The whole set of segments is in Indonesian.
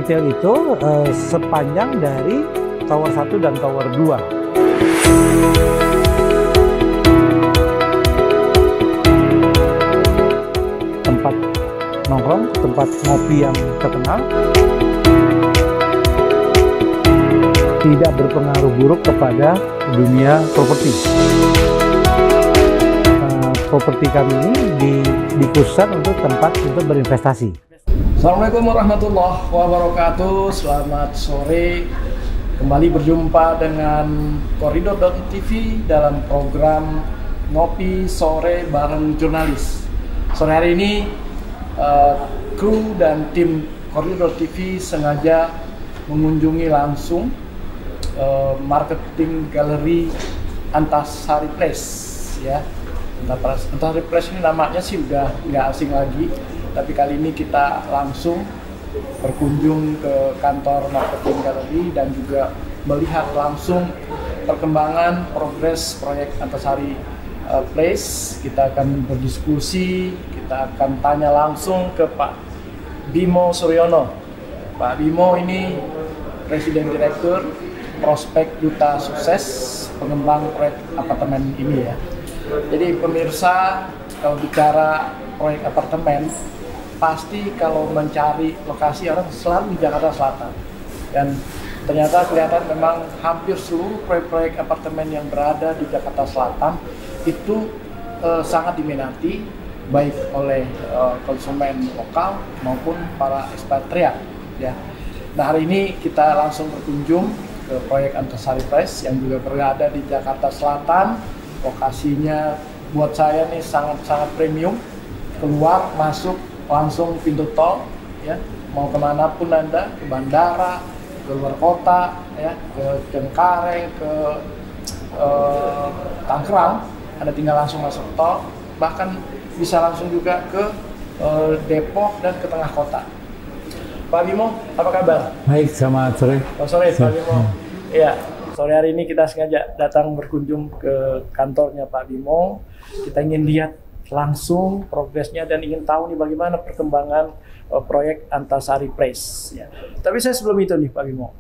retail itu sepanjang dari Tower 1 dan Tower 2. Tempat nongkrong, tempat ngopi yang terkenal, tidak berpengaruh buruk kepada dunia properti. Properti kami ini dikhususkan untuk tempat untuk berinvestasi. Assalamualaikum warahmatullahi wabarakatuh. Selamat sore. Kembali berjumpa dengan Koridor.tv dalam program Ngopi Sore bareng Jurnalis. Sore hari ini kru dan tim Koridor.tv sengaja mengunjungi langsung marketing galeri Antasari Place, ya. Antasari Place ini namanya sih udah nggak asing lagi, tapi kali ini kita langsung berkunjung ke kantor marketing galeri dan juga melihat langsung perkembangan progres proyek Antasari Place. Kita akan berdiskusi, kita akan tanya langsung ke Pak Bimo Suryono. Pak Bimo ini Presiden Direktur Prospek Duta Sukses, pengembang proyek apartemen ini, ya. Jadi pemirsa, kalau bicara proyek apartemen, pasti kalau mencari lokasi orang selalu di Jakarta Selatan. Dan ternyata kelihatan memang hampir seluruh proyek-proyek apartemen yang berada di Jakarta Selatan itu sangat diminati baik oleh konsumen lokal maupun para ekspatriat, ya. Nah, hari ini kita langsung berkunjung ke proyek Antasari Place yang juga berada di Jakarta Selatan. Lokasinya buat saya nih sangat-sangat premium. Keluar masuk langsung pintu tol, ya. Mau kemanapun Anda, ke bandara, ke luar kota, ya, ke Cengkareng, ke Tangerang, Anda tinggal langsung masuk tol. Bahkan bisa langsung juga ke Depok dan ke tengah kota. Pak Bimo, apa kabar? Baik, selamat sore. Sore, Pak Bimo. Iya, sore hari ini kita sengaja datang berkunjung ke kantornya Pak Bimo. Kita ingin lihat langsung progresnya dan ingin tahu nih bagaimana perkembangan proyek Antasari Place, ya. Tapi saya sebelum itu nih Pak Bimo,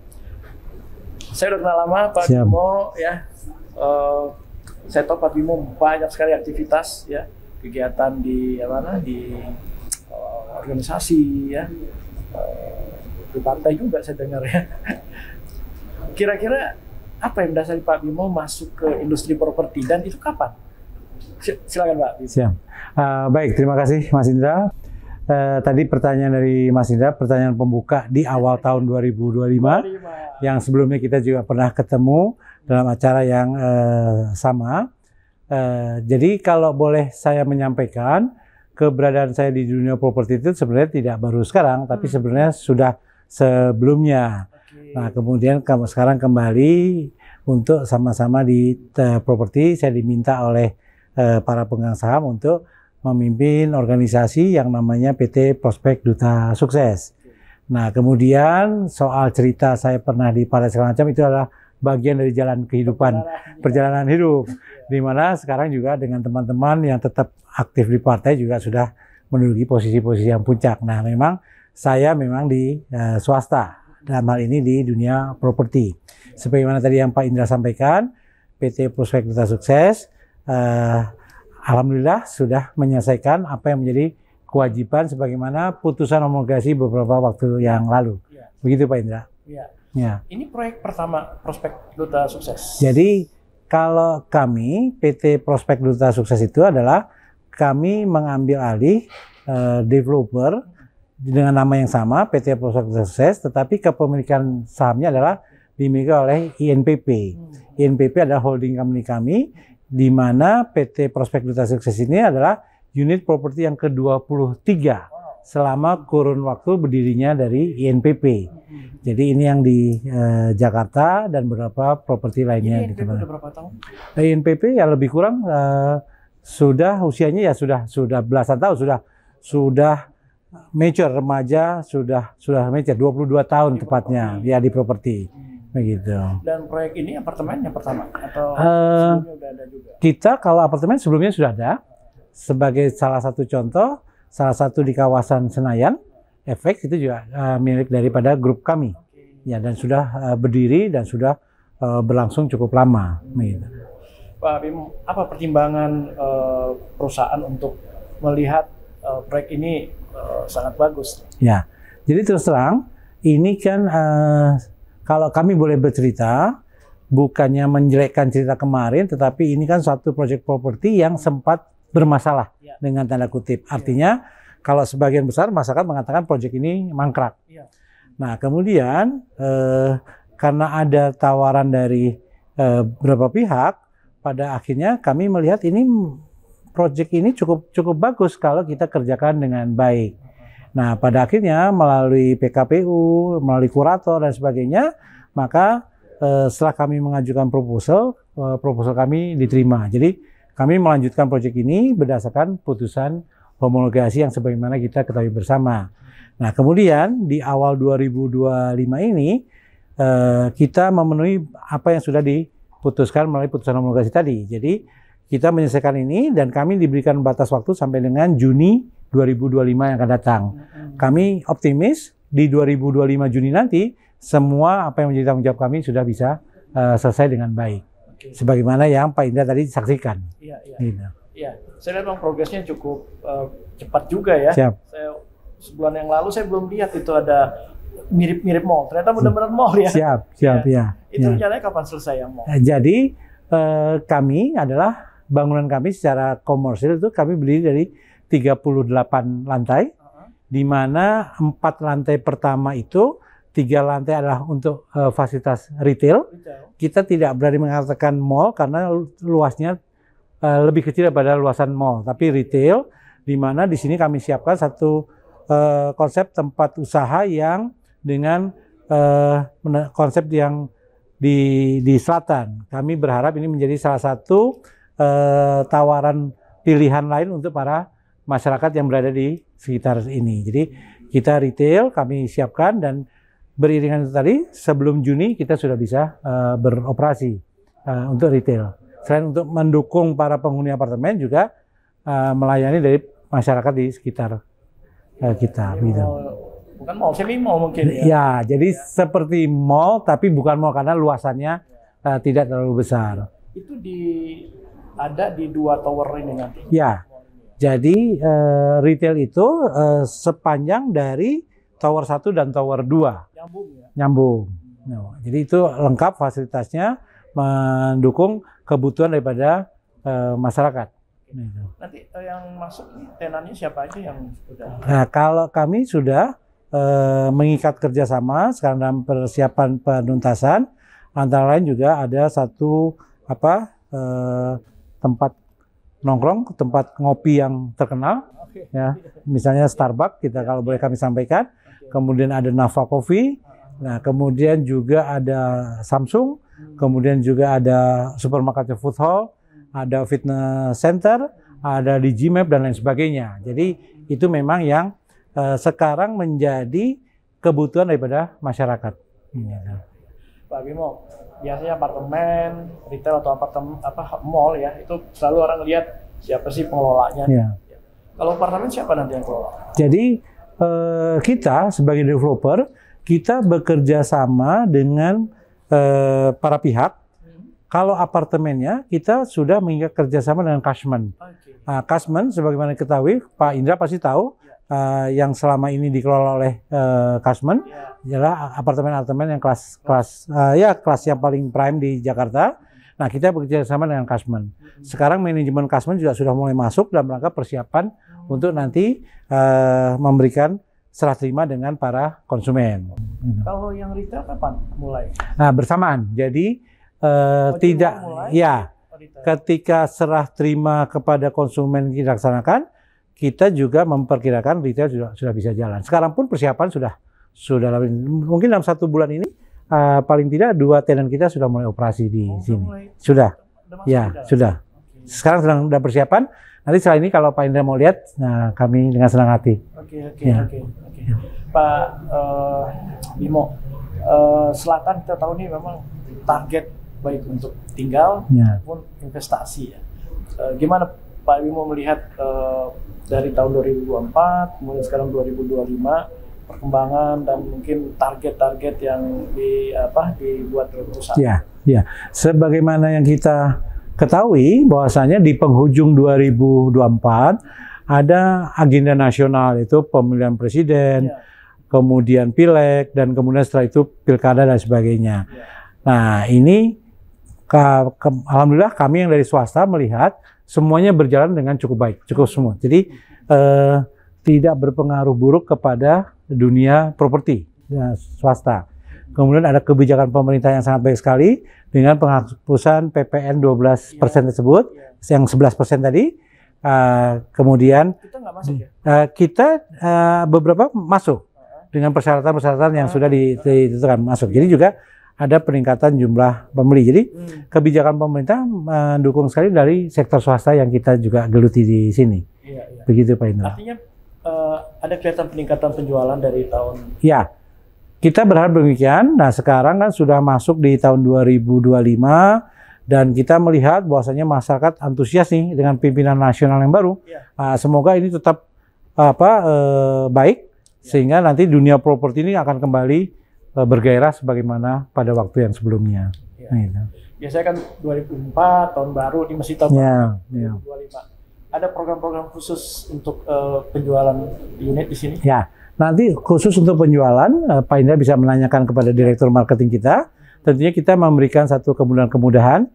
saya udah kenal lama Pak Bimo, ya. Saya tahu Pak Bimo banyak sekali aktivitas, ya, kegiatan di organisasi, ya, di partai juga saya dengar, ya. Kira-kira apa yang mendasari Pak Bimo masuk ke industri properti dan itu kapan? Silakan Pak. Siap. Baik, terima kasih Mas Indra. Tadi pertanyaan dari Mas Indra, pertanyaan pembuka di awal tahun 2025, yang sebelumnya kita juga pernah ketemu dalam acara yang sama. Jadi kalau boleh saya menyampaikan, keberadaan saya di dunia properti itu sebenarnya tidak baru sekarang, tapi sebenarnya sudah sebelumnya. Nah, kemudian sekarang kembali untuk sama-sama di properti, saya diminta oleh para pemegang saham untuk memimpin organisasi yang namanya PT Prospek Duta Sukses. Nah, kemudian soal cerita saya pernah di partai segala macam itu adalah bagian dari jalan kehidupan, perjalanan hidup, di mana sekarang juga dengan teman-teman yang tetap aktif di partai juga sudah menduduki posisi-posisi yang puncak. Nah, memang saya memang di swasta, dalam hal ini di dunia properti. Sebagaimana tadi yang Pak Indra sampaikan, PT Prospek Duta Sukses alhamdulillah sudah menyelesaikan apa yang menjadi kewajiban sebagaimana putusan homologasi beberapa waktu yang lalu. Ya. Begitu Pak Indra. Ya. Ya. Ini proyek pertama Prospek Duta Sukses. Jadi kalau kami PT Prospek Duta Sukses itu adalah kami mengambil alih developer dengan nama yang sama, PT Prospek Duta Sukses, tetapi kepemilikan sahamnya adalah dimiliki oleh INPP. INPP adalah holding company kami, di mana PT Prospek Duta Sukses ini adalah unit properti yang ke-23 selama kurun waktu berdirinya dari INPP. Jadi ini yang di Jakarta dan beberapa properti lainnya. INPP udah berapa tahun? INPP ya lebih kurang sudah usianya ya sudah belasan tahun, sudah mature, remaja, sudah mature 22 tahun tepatnya ya di properti. Begitu. Dan proyek ini apartemen yang pertama atau sebelumnya udah ada juga? Kita kalau apartemen sebelumnya sudah ada. Sebagai salah satu contoh, salah satu di kawasan Senayan FX itu juga milik daripada grup kami. Ya, dan sudah berdiri dan sudah berlangsung cukup lama. Gitu. Pak Bimo, apa pertimbangan perusahaan untuk melihat proyek ini sangat bagus? Ya, jadi terus terang, ini kan kalau kami boleh bercerita, bukannya menjelekkan cerita kemarin, tetapi ini kan suatu proyek properti yang sempat bermasalah dengan tanda kutip. Artinya, kalau sebagian besar masyarakat mengatakan proyek ini mangkrak. Nah, kemudian karena ada tawaran dari beberapa pihak, pada akhirnya kami melihat ini proyek ini cukup bagus kalau kita kerjakan dengan baik. Nah, pada akhirnya melalui PKPU, melalui kurator dan sebagainya, maka setelah kami mengajukan proposal kami diterima. Jadi kami melanjutkan proyek ini berdasarkan putusan homologasi yang sebagaimana kita ketahui bersama. Nah, kemudian di awal 2025 ini kita memenuhi apa yang sudah diputuskan melalui putusan homologasi tadi. Jadi kita menyelesaikan ini dan kami diberikan batas waktu sampai dengan Juni 2025 yang akan datang. Kami optimis di 2025 Juni nanti semua apa yang menjadi tanggung jawab kami sudah bisa selesai dengan baik. Sebagaimana yang Pak Indra tadi saksikan. Iya, iya. Gitu. Iya, saya lihat memang progresnya cukup cepat juga ya. Siap. Sebulan yang lalu saya belum lihat itu ada mirip-mirip mall. Ternyata benar-benar mall ya. Siap, ya. Itu rencananya kapan selesai yang mall? Jadi kami adalah bangunan kami secara komersil itu kami berdiri dari 38 lantai, di mana 4 lantai pertama itu 3 lantai adalah untuk fasilitas retail. Kita tidak berani mengatakan mall karena luasnya lebih kecil daripada luasan mall, tapi retail, di mana di sini kami siapkan satu konsep tempat usaha yang dengan konsep yang di selatan. Kami berharap ini menjadi salah satu tawaran pilihan lain untuk para masyarakat yang berada di sekitar ini. Jadi kita retail kami siapkan dan beriringan itu tadi sebelum Juni kita sudah bisa beroperasi untuk retail. Selain untuk mendukung para penghuni apartemen juga melayani dari masyarakat di sekitar kita. Gitu. Bukan mall, semi mall mungkin ya. Ya, jadi seperti mall tapi bukan mall karena luasannya tidak terlalu besar. Itu ada di 2 tower ini nanti. Ya. Jadi retail itu sepanjang dari tower 1 dan tower 2. Nyambung ya? Nyambung. No. Jadi itu lengkap fasilitasnya mendukung kebutuhan daripada masyarakat. Nanti yang masuk nih tenannya siapa aja yang sudah? Nah, kalau kami sudah mengikat kerjasama sekarang dalam persiapan penuntasan, antara lain juga ada satu tempat nongkrong, tempat ngopi yang terkenal, ya, misalnya Starbucks kita kalau boleh kami sampaikan. Kemudian ada Nava Coffee, nah kemudian juga ada Samsung, kemudian juga ada supermarket Food Hall, ada fitness center, ada di Gmap dan lain sebagainya. Jadi itu memang yang sekarang menjadi kebutuhan daripada masyarakat. Pak Bimo, biasanya apartemen, retail atau apartemen mall ya, itu selalu orang lihat siapa sih pengelolanya. Ya. Kalau apartemen siapa nanti yang kelola? Jadi kita sebagai developer kita bekerja sama dengan para pihak. Kalau apartemennya kita sudah mengikat kerjasama dengan Cashman. Cashman sebagaimana diketahui Pak Indra pasti tahu yang selama ini dikelola oleh Cashman adalah apartemen-apartemen yang kelas yang paling prime di Jakarta. Nah, kita bekerja sama dengan Cashman. Sekarang manajemen Cashman juga sudah mulai masuk dalam rangka persiapan untuk nanti memberikan serah terima dengan para konsumen. Kalau yang retail kapan mulai? Nah, bersamaan. Jadi tidak ya ketika serah terima kepada konsumen dilaksanakan, kita juga memperkirakan retail sudah bisa jalan. Sekarang pun persiapan sudah mungkin dalam 1 bulan ini paling tidak 2 tenan kita sudah mulai operasi di sini. Sudah. Sudah. Sekarang sedang persiapan. Nanti setelah ini kalau Pak Indra mau lihat, nah kami dengan senang hati. Oke. Pak Bimo, selatan kita tahu nih memang target baik untuk tinggal maupun investasi ya. Gimana Pak Bimo melihat dari tahun 2024 kemudian sekarang 2025 perkembangan dan mungkin target-target yang dibuat oleh perusahaan. Ya, ya. Sebagaimana yang kita ketahui bahwasanya di penghujung 2024 ada agenda nasional, itu pemilihan presiden, kemudian pileg, dan kemudian setelah itu pilkada dan sebagainya. Nah, ini alhamdulillah kami yang dari swasta melihat semuanya berjalan dengan cukup baik, cukup semua. Jadi tidak berpengaruh buruk kepada dunia properti swasta. Kemudian ada kebijakan pemerintah yang sangat baik sekali dengan penghapusan PPN 12% tersebut, yang 11% tadi. Kemudian Kita nggak masuk ya? Kita beberapa masuk dengan persyaratan-persyaratan yang sudah ditentukan masuk. Jadi juga ada peningkatan jumlah pembeli. Jadi kebijakan pemerintah mendukung sekali dari sektor swasta yang kita juga geluti di sini. Begitu Pak Indra. Artinya ada kelihatan peningkatan penjualan dari tahun. Ya, kita berharap demikian. Nah, sekarang kan sudah masuk di tahun 2025 dan kita melihat bahwasanya masyarakat antusias nih dengan pimpinan nasional yang baru. Semoga ini tetap baik sehingga nanti dunia properti ini akan kembali bergairah sebagaimana pada waktu yang sebelumnya. Gitu. Biasanya kan 2004 tahun baru, ini masih tahun baru 2025. Ada program-program khusus untuk penjualan unit di sini? Ya, nanti khusus untuk penjualan, Pak Indra bisa menanyakan kepada Direktur Marketing kita. Tentunya kita memberikan satu kemudahan-kemudahan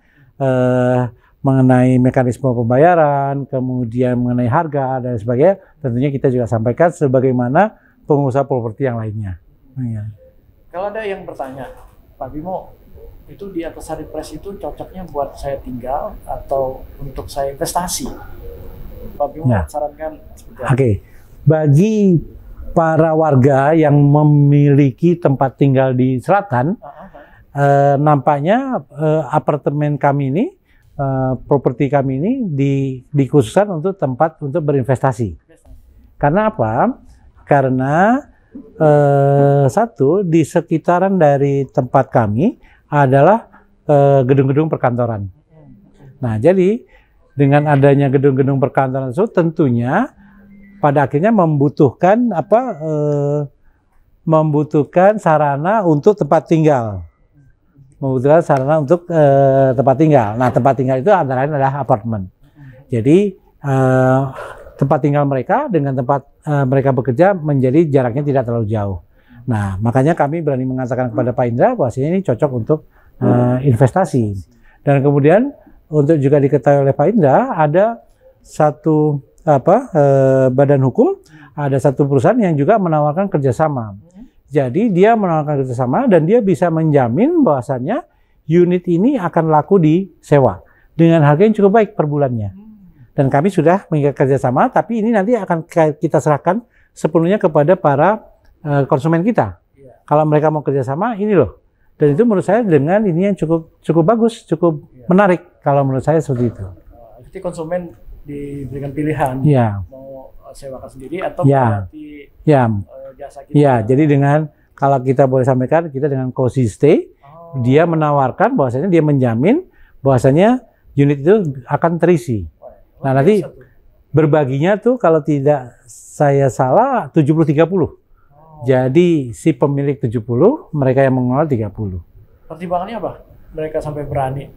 mengenai mekanisme pembayaran, kemudian mengenai harga, dan sebagainya. Tentunya kita juga sampaikan sebagaimana pengusaha properti yang lainnya. Kalau ada yang bertanya, Pak Bimo, itu di Antasari Place itu cocoknya buat saya tinggal atau untuk saya investasi? Pak Bimo sarankan seperti apa? Oke. Bagi para warga yang memiliki tempat tinggal di selatan, nampaknya apartemen kami ini, properti kami ini dikhususkan untuk tempat untuk berinvestasi. Karena apa? Karena satu, di sekitaran dari tempat kami adalah gedung-gedung perkantoran. Nah, jadi dengan adanya gedung-gedung perkantoran itu tentunya pada akhirnya membutuhkan membutuhkan sarana untuk tempat tinggal. Membutuhkan sarana untuk tempat tinggal. Nah, tempat tinggal itu antara lain adalah apartemen. Jadi tempat tinggal mereka dengan tempat mereka bekerja menjadi jaraknya tidak terlalu jauh. Nah, makanya kami berani mengatakan kepada Pak Indra bahwasanya ini cocok untuk investasi. Dan kemudian untuk juga diketahui oleh Pak Indra, ada satu badan hukum, ada satu perusahaan yang juga menawarkan kerjasama. Jadi dia menawarkan kerjasama dan dia bisa menjamin bahwasannya unit ini akan laku disewa dengan harga yang cukup baik per bulannya. Dan kami sudah mengikat kerjasama, tapi ini nanti akan kita serahkan sepenuhnya kepada para konsumen kita. Kalau mereka mau kerjasama, ini loh. Dan itu menurut saya dengan ini yang cukup bagus, cukup menarik kalau menurut saya seperti itu. Jadi konsumen diberikan pilihan mau sewakan sendiri atau berarti jasa kita. Ya, jadi dengan kalau kita boleh sampaikan, kita dengan Cozy Stay, dia menawarkan bahwasanya dia menjamin bahwasanya unit itu akan terisi. Nah, nanti berbaginya tuh kalau tidak saya salah 70-30. Jadi si pemilik 70, mereka yang mengelola 30. Pertimbangannya apa? Mereka sampai berani.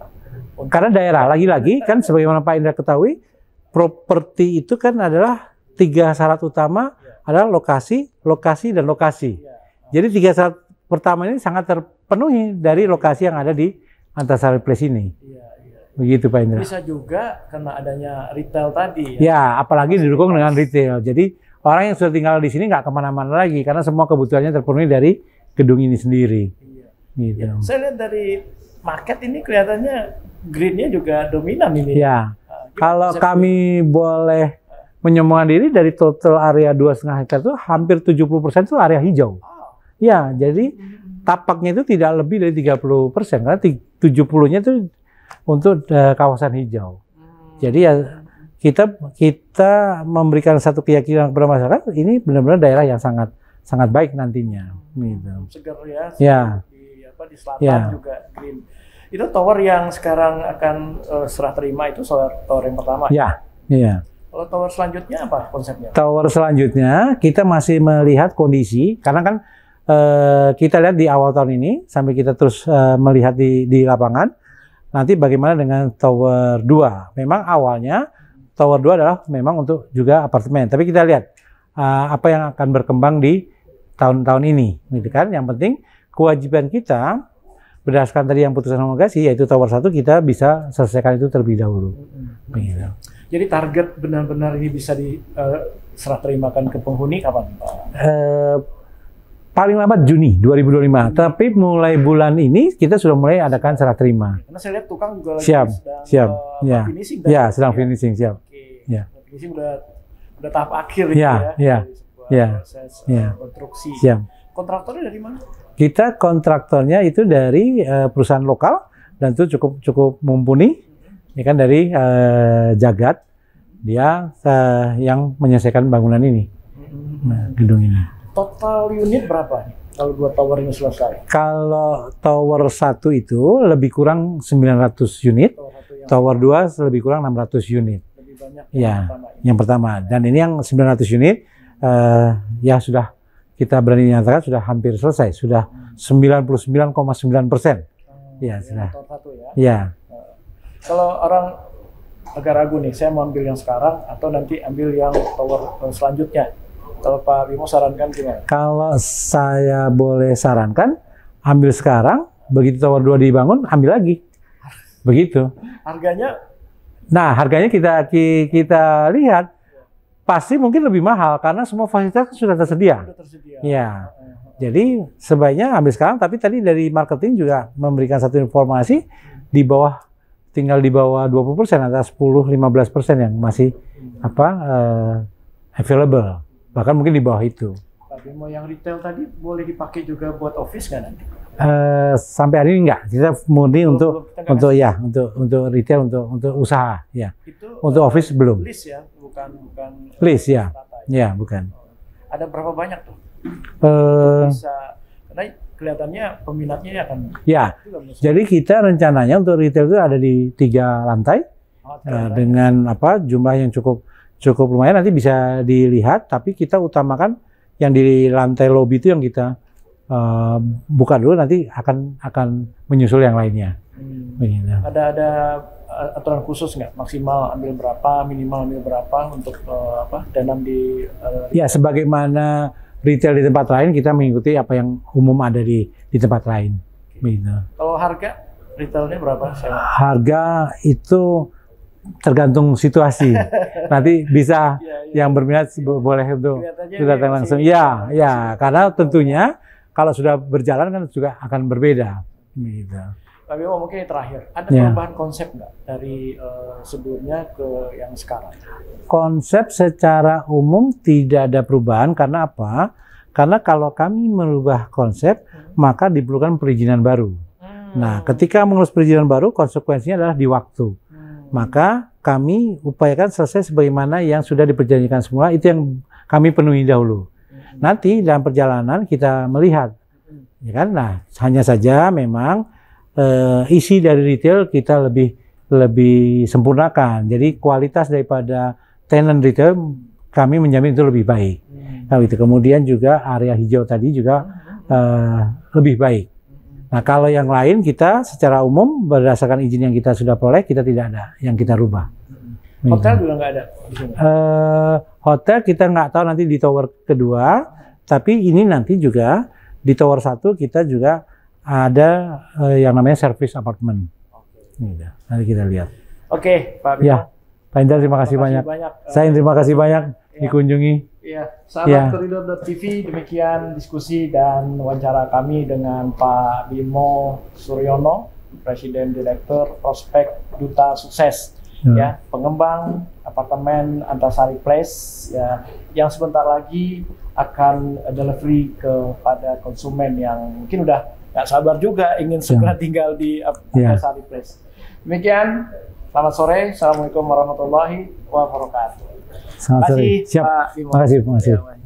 Karena daerah, lagi-lagi kan sebagaimana Pak Indra ketahui, properti itu kan adalah 3 syarat utama adalah lokasi, lokasi, dan lokasi. Jadi 3 syarat pertama ini sangat terpenuhi dari lokasi yang ada di Antasari Place ini. Begitu Pak Indra. Bisa juga karena adanya retail tadi. Ya, apalagi didukung dengan retail. Jadi orang yang sudah tinggal di sini nggak kemana-mana lagi karena semua kebutuhannya terpenuhi dari gedung ini sendiri. Gitu. Ya, saya lihat dari market ini kelihatannya greennya juga dominan ini. Ya, kalau kami boleh menyombongkan diri dari total area 2,5 hektar itu hampir 70% itu area hijau. Ya, jadi tapaknya itu tidak lebih dari 30% karena 70-nya itu untuk kawasan hijau. Jadi ya kita memberikan satu keyakinan kepada masyarakat ini benar-benar daerah yang sangat baik nantinya. Gitu. Segar ya. Di selatan juga green. Itu tower yang sekarang akan serah terima itu tower yang pertama. Ya. Kalau tower selanjutnya apa konsepnya? Tower selanjutnya kita masih melihat kondisi, karena kan kita lihat di awal tahun ini sampai kita terus melihat di lapangan. Nanti bagaimana dengan tower 2? Memang awalnya tower 2 adalah memang untuk juga apartemen, tapi kita lihat apa yang akan berkembang di tahun-tahun ini, gitu kan? Yang penting kewajiban kita berdasarkan tadi yang putusan homologasi, yaitu tower 1 kita bisa selesaikan itu terlebih dahulu. Begitu. Jadi target benar-benar ini bisa diserah terimakan ke penghuni kapan, Pak? Paling lambat Juni 2025. Tapi mulai bulan ini kita sudah mulai adakan serah terima. Karena saya lihat tukang juga lagi Siap. finishing. Ya, sedang finishing, siap. Oke. Ya. Finishing udah tahap akhir Ya, ya. ya. Proses Ya. konstruksi. Siap. Kontraktornya dari mana? Kita kontraktornya itu dari perusahaan lokal dan itu cukup mumpuni. Ini kan dari Jagat, dia yang menyelesaikan bangunan ini, gedung ini. Total unit berapa nih kalau 2 tower ini selesai? Kalau tower 1 itu lebih kurang 900 unit, tower 2 lebih kurang 600 unit. Lebih banyak Ya, yang pertama. Dan ini yang 900 unit, ya sudah kita berani nyatakan sudah hampir selesai, sudah 99,9%. Ya, sudah. Tower 1 ya. Ya. Kalau orang agak ragu nih, saya mau ambil yang sekarang atau nanti ambil yang tower selanjutnya. Kalau Pak Bimo sarankan gimana? Kalau saya boleh sarankan, ambil sekarang, begitu tower 2 dibangun, ambil lagi. Begitu. Harganya? Nah, harganya kita lihat, pasti mungkin lebih mahal, karena semua fasilitas sudah tersedia. Sudah tersedia. Ya. Jadi, sebaiknya ambil sekarang, tapi tadi dari marketing juga memberikan satu informasi, tinggal di bawah 20%, antara 10-15% yang masih available. Bahkan mungkin di bawah itu. Pak Bimo, yang retail tadi boleh dipakai juga buat office nggak nanti? Sampai hari ini enggak. Kita murni untuk retail, untuk usaha, ya. Itu, untuk office belum. List ya, bukan list ya. rata, Ya, bukan. Ada berapa banyak tuh? Bisa, karena kelihatannya peminatnya akan. Ya. Jadi kita rencananya untuk retail itu ada di 3 lantai. Dengan jumlah yang cukup lumayan, nanti bisa dilihat, tapi kita utamakan yang di lantai lobby itu yang kita buka dulu, nanti akan menyusul yang lainnya. Ada aturan khusus nggak? Maksimal ambil berapa, minimal ambil berapa untuk danam di ya, sebagaimana retail di tempat lain, kita mengikuti apa yang umum ada di tempat lain. Begitu. Kalau harga retailnya berapa? Harga itu tergantung situasi. Nanti bisa yang berminat boleh untuk datang langsung. Ya, karena tentunya kalau sudah berjalan kan juga akan berbeda. Gitu. Pak Bimo, mungkin terakhir, ada perubahan konsep nggak dari sebelumnya ke yang sekarang? Konsep secara umum tidak ada perubahan, karena apa? Karena kalau kami merubah konsep, maka diperlukan perizinan baru. Nah, ketika mengurus perizinan baru, konsekuensinya adalah di waktu. Maka kami upayakan selesai sebagaimana yang sudah diperjanjikan semula, itu yang kami penuhi dahulu. Nanti dalam perjalanan kita melihat, ya kan? Nah, hanya saja memang isi dari retail kita lebih sempurnakan. Jadi kualitas daripada tenant retail kami menjamin itu lebih baik. Nah, itu kemudian juga area hijau tadi juga lebih baik. Nah, kalau yang lain kita secara umum berdasarkan izin yang kita sudah peroleh, kita tidak ada yang kita rubah. Hotel juga nggak ada di sini? Hotel kita nggak tahu nanti di tower kedua, tapi ini nanti juga di tower 1 kita juga ada yang namanya service apartment. Nanti kita lihat. Oke, Pak Bimo. Ya, Pak Indra, terima kasih banyak. Saya terima kasih banyak dikunjungi. Iya, sahabat Koridor.tv, demikian diskusi dan wawancara kami dengan Pak Bimo Suryono, Presiden Direktur Prospek Duta Sukses, ya, pengembang apartemen Antasari Place, ya, yang sebentar lagi akan delivery kepada konsumen yang mungkin udah nggak sabar juga ingin segera tinggal di Antasari Place. Demikian, selamat sore, assalamualaikum warahmatullahi wabarakatuh. Selamat sore. Siap. Pak Bimo. Terima kasih.